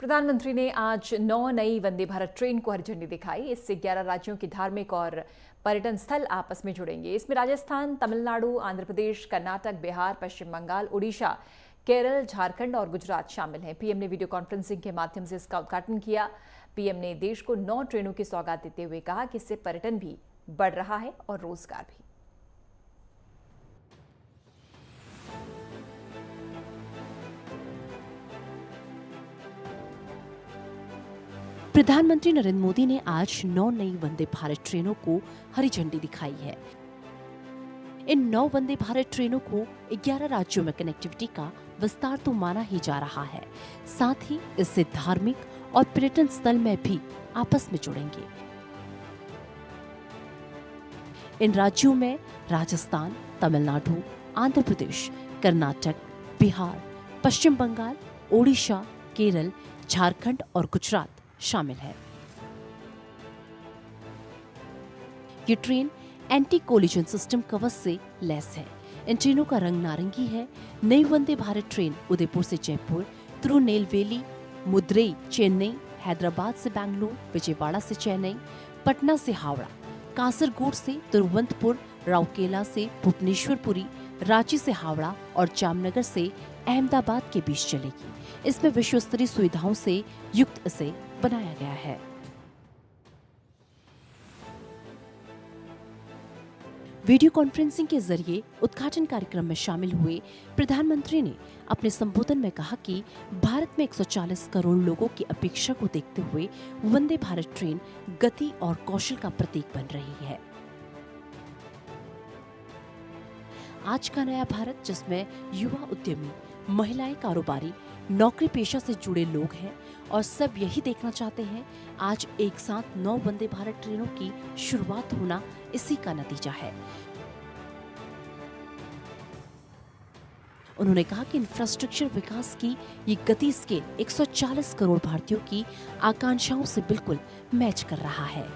प्रधानमंत्री ने आज 9 नई वंदे भारत ट्रेन को हरी झंडी दिखाई। इससे 11 राज्यों के धार्मिक और पर्यटन स्थल आपस में जुड़ेंगे। इसमें राजस्थान, तमिलनाडु, आंध्र प्रदेश, कर्नाटक, बिहार, पश्चिम बंगाल, उड़ीसा, केरल, झारखंड और गुजरात शामिल हैं। पीएम ने वीडियो कॉन्फ्रेंसिंग के माध्यम से इसका उद्घाटन किया। पीएम ने देश को 9 ट्रेनों की सौगात देते हुए कहा कि इससे पर्यटन भी बढ़ रहा है और रोजगार भी। प्रधानमंत्री नरेंद्र मोदी ने आज 9 नई वंदे भारत ट्रेनों को हरी झंडी दिखाई है। इन 9 वंदे भारत ट्रेनों को 11 राज्यों में कनेक्टिविटी का विस्तार तो माना ही जा रहा है, साथ ही इससे धार्मिक और पर्यटन स्थल में भी आपस में जुड़ेंगे। इन राज्यों में राजस्थान, तमिलनाडु, आंध्र प्रदेश, कर्नाटक, बिहार, पश्चिम बंगाल, ओडिशा, केरल, झारखंड और गुजरात शामिल है। ये ट्रेन एंटी कोलिजन सिस्टम कवच से लैस है। इन ट्रेनों का रंग नारंगी है। नई वंदे भारत ट्रेन उदयपुर से जयपुर, तिरुनेलवेली, मदुरई, चेन्नई, हैदराबाद से बेंगलुरु, विजयवाड़ा से चेन्नई, पटना से हावड़ा, कासरगोड से तिरुवनंतपुर, राउरकेला से भुवनेश्वरपुरी, रांची से हावड़ा और जामनगर से अहमदाबाद के बीच चलेगी। इसमें विश्व स्तरीय सुविधाओं से युक्त इसे बनाया गया है। वीडियो कॉन्फ्रेंसिंग के जरिए उद्घाटन कार्यक्रम में शामिल हुए प्रधानमंत्री ने अपने संबोधन में कहा कि भारत में 140 करोड़ लोगों की अपेक्षा को देखते हुए वंदे भारत ट्रेन गति और कौशल का प्रतीक बन रही है। आज का नया भारत, जिसमें युवा उद्यमी, महिलाएं कारोबारी, नौकरी पेशा से जुड़े लोग हैं और सब यही देखना चाहते हैं, आज एक साथ 9 वंदे भारत ट्रेनों की शुरुआत होना इसी का नतीजा है। उन्होंने कहा कि इंफ्रास्ट्रक्चर विकास की ये गति स्केल 140 करोड़ भारतीयों की आकांक्षाओं से बिल्कुल मैच कर रहा है।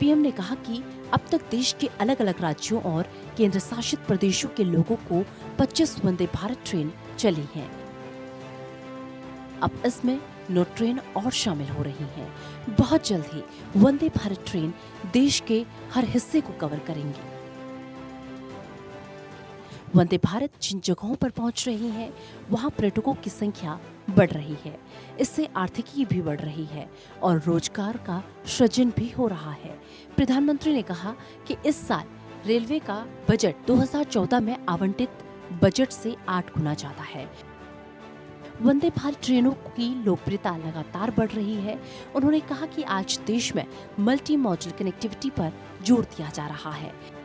पीएम ने कहा कि अब तक देश के अलग अलग राज्यों और केंद्र शासित प्रदेशों के लोगों को 25 वंदे भारत ट्रेन चली हैं। अब इसमें 9 ट्रेन और शामिल हो रही हैं। बहुत जल्द ही वंदे भारत ट्रेन देश के हर हिस्से को कवर करेंगी। वंदे भारत जिन जगहों पर पहुंच रही है, वहां पर्यटकों की संख्या बढ़ रही है। इससे आर्थिकी भी बढ़ रही है और रोजगार का सृजन भी हो रहा है। प्रधानमंत्री ने कहा कि इस साल रेलवे का बजट 2014 में आवंटित बजट से 8 गुना ज्यादा है। वंदे भारत ट्रेनों की लोकप्रियता लगातार बढ़ रही है। उन्होंने कहा कि आज देश में मल्टी मॉडल कनेक्टिविटी पर जोर दिया जा रहा है।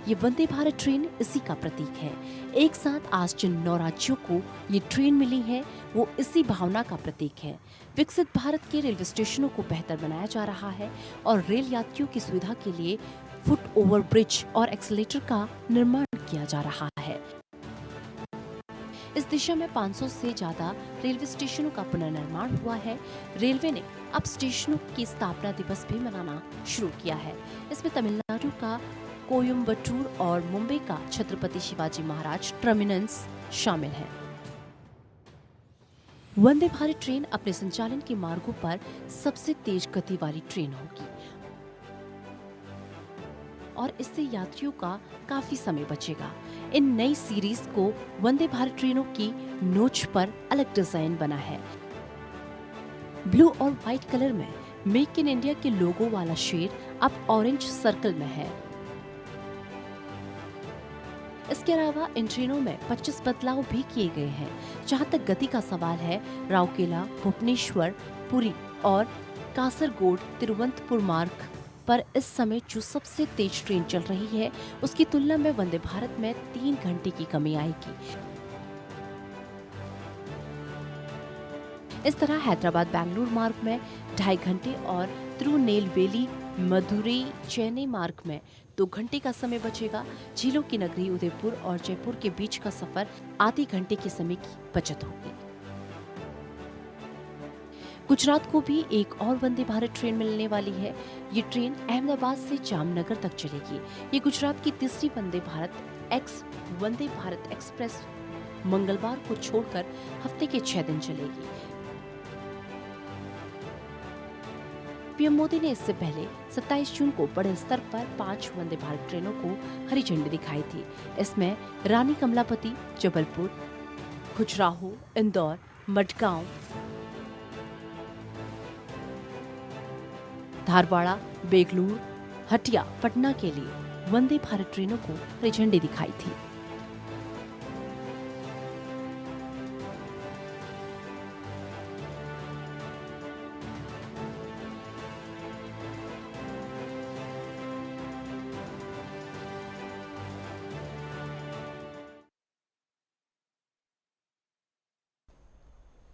ये वंदे भारत ट्रेन इसी का प्रतीक है। एक साथ आज जिन 9 राज्यों को ये ट्रेन मिली है, वो इसी भावना का प्रतीक है। विकसित भारत के रेलवे स्टेशनों को बेहतर बनाया जा रहा है और रेल यात्रियों की सुविधा के लिए फुट ओवर ब्रिज और एक्सीलेटर का निर्माण किया जा रहा है। इस दिशा में 500 से ज्यादा रेलवे स्टेशनों का पुनर्निर्माण हुआ है। रेलवे ने अब स्टेशनों की स्थापना दिवस भी मनाना शुरू किया है। इसमें तमिलनाडु का कोयम्बटूर और मुंबई का छत्रपति शिवाजी महाराज टर्मिनस शामिल है। वंदे भारत ट्रेन अपने संचालन के मार्गों पर सबसे तेज गति वाली ट्रेन होगी और इससे यात्रियों का काफी समय बचेगा। इन नई सीरीज को वंदे भारत ट्रेनों की नोच पर अलग डिजाइन बना है। ब्लू और व्हाइट कलर में मेक इन इंडिया के लोगो वाला शेड अब ऑरेंज सर्कल में है। इसके अलावा इन ट्रेनों में 25 बदलाव भी किए गए हैं। जहां तक गति का सवाल है, राउरकेला, भुवनेश्वर, पुरी और कासरगोड, तिरुवनंतपुर मार्ग पर इस समय जो सबसे तेज ट्रेन चल रही है, उसकी तुलना में वंदे भारत में 3 घंटे की कमी आएगी। इस तरह हैदराबाद बेंगलुरु मार्ग में 2.5 घंटे और तिरुनेलवेली, मदुरई, चेन्नई मार्ग में 2 घंटे का समय बचेगा। झीलों की नगरी उदयपुर और जयपुर के बीच का सफर आधे घंटे के समय की बचत होगी। गुजरात को भी एक और वंदे भारत ट्रेन मिलने वाली है। ये ट्रेन अहमदाबाद से जामनगर तक चलेगी। ये गुजरात की तीसरी वंदे भारत एक्सप्रेस मंगलवार को छोड़कर हफ्ते के 6 दिन चलेगी। पीएम मोदी ने इससे पहले 27 जून को बड़े स्तर पर 5 वंदे भारत ट्रेनों को हरी झंडी दिखाई थी। इसमें रानी कमलापति, जबलपुर, खजुराहो, इंदौर, मडगांव, धारवाड़ा, बेगलुरु, हटिया, पटना के लिए वंदे भारत ट्रेनों को हरी झंडी दिखाई थी।